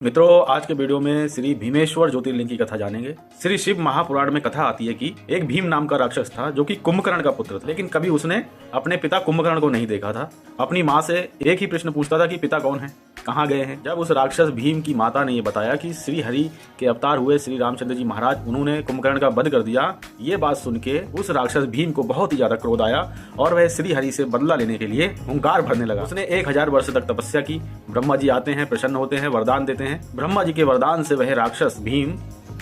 मित्रों, आज के वीडियो में श्री भीमेश्वर ज्योतिर्लिंग की कथा जानेंगे। श्री शिव महापुराण में कथा आती है कि एक भीम नाम का राक्षस था जो कि कुंभकर्ण का पुत्र था, लेकिन कभी उसने अपने पिता कुंभकर्ण को नहीं देखा था। अपनी माँ से एक ही प्रश्न पूछता था कि पिता कौन है, कहाँ गए हैं। जब उस राक्षस भीम की माता ने ये बताया कि श्री हरि के अवतार हुए श्री रामचंद्र जी महाराज, उन्होंने कुंभकर्ण का वध कर दिया, ये बात सुन के उस राक्षस भीम को बहुत ही ज्यादा क्रोध आया और वह श्री हरि से बदला लेने के लिए हुंकार भरने लगा। उसने 1000 वर्ष तक तपस्या की। ब्रह्मा जी आते हैं, प्रसन्न होते हैं, वरदान देते हैं। ब्रह्मा जी के वरदान से वह राक्षस भीम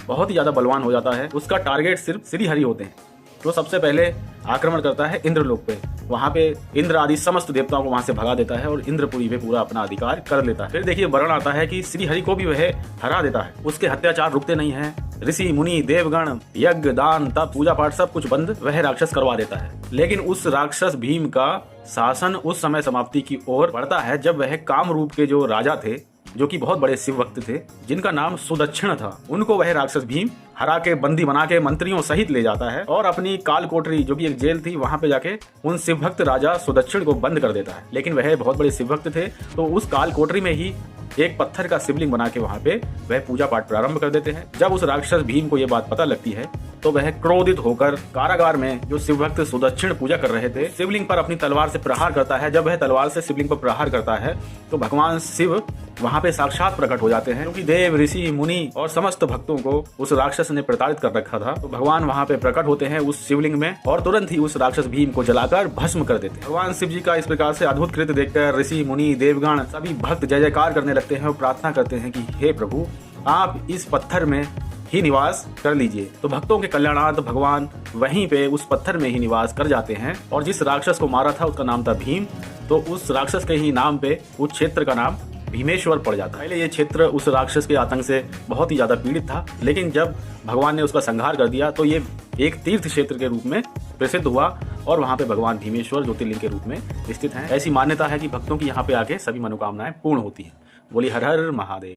बहुत ही ज्यादा बलवान हो जाता है। उसका टारगेट सिर्फ श्री हरि होते हैं। तो सबसे पहले आक्रमण करता है इंद्रलोक पे। वहां पे इंद्र आदि समस्त देवताओं को वहां से भगा देता है और इंद्रपुरी पे पूरा अपना अधिकार कर लेता है। फिर देखिए वर्ण आता है कि श्री हरि को भी वह हरा देता है। उसके अत्याचार रुकते नहीं हैं। ऋषि मुनि देवगण यज्ञ दान तप पूजा पाठ सब कुछ बंद वह राक्षस करवा देता है। लेकिन उस राक्षस भीम का शासन उस समय समाप्ति की ओर बढ़ता है जब वह कामरूप के जो राजा थे, जो कि बहुत बड़े शिव भक्त थे, जिनका नाम सुदक्षिण था, उनको वह राक्षस भीम हरा के बंदी बना के मंत्रियों सहित ले जाता है और अपनी कालकोठरी जो कि एक जेल थी वहां पे जाके उन शिव भक्त राजा सुदक्षिण को बंद कर देता है। लेकिन वह बहुत बड़े शिव भक्त थे, तो उस कालकोठरी में ही एक पत्थर का शिवलिंग बना के वहां पे वह पूजा पाठ प्रारंभ कर देते हैं। जब उस राक्षस भीम को यह बात पता लगती है तो वह क्रोधित होकर कारागार में जो शिव भक्त सुदक्षिण पूजा कर रहे थे शिवलिंग पर अपनी तलवार से प्रहार करता है। जब वह तलवार से शिवलिंग पर प्रहार करता है तो भगवान शिव वहां पे साक्षात प्रकट हो जाते हैं, क्योंकि देव ऋषि मुनि और समस्त भक्तों को उस राक्षस ने प्रताड़ित कर रखा था। तो भगवान वहां पे प्रकट होते हैं उस शिवलिंग में और तुरंत ही उस राक्षस भीम को जलाकर भस्म कर देते हैं। भगवान शिव जी का इस प्रकार से अद्भुत कृत्य देखकर ऋषि मुनि देवगण सभी भक्त जय जयकार करने लगते हैं और प्रार्थना करते हैं कि हे प्रभु, आप इस पत्थर में ही निवास कर लीजिए। तो भक्तों के कल्याणार्थ भगवान वहीं पे उस पत्थर में ही निवास कर जाते हैं। और जिस राक्षस को मारा था उसका नाम था भीम, तो उस राक्षस के ही नाम पे उस क्षेत्र का नाम भीमेश्वर पड़ जाता है। पहले ये क्षेत्र उस राक्षस के आतंक से बहुत ही ज्यादा पीड़ित था, लेकिन जब भगवान ने उसका संहार कर दिया तो ये एक तीर्थ क्षेत्र के रूप में प्रसिद्ध हुआ और वहाँ पे भगवान भीमेश्वर ज्योतिर्लिंग के रूप में स्थित हैं। ऐसी मान्यता है कि भक्तों की यहाँ पे आके सभी मनोकामनाएं पूर्ण होती हैं। बोली हर हर महादेव।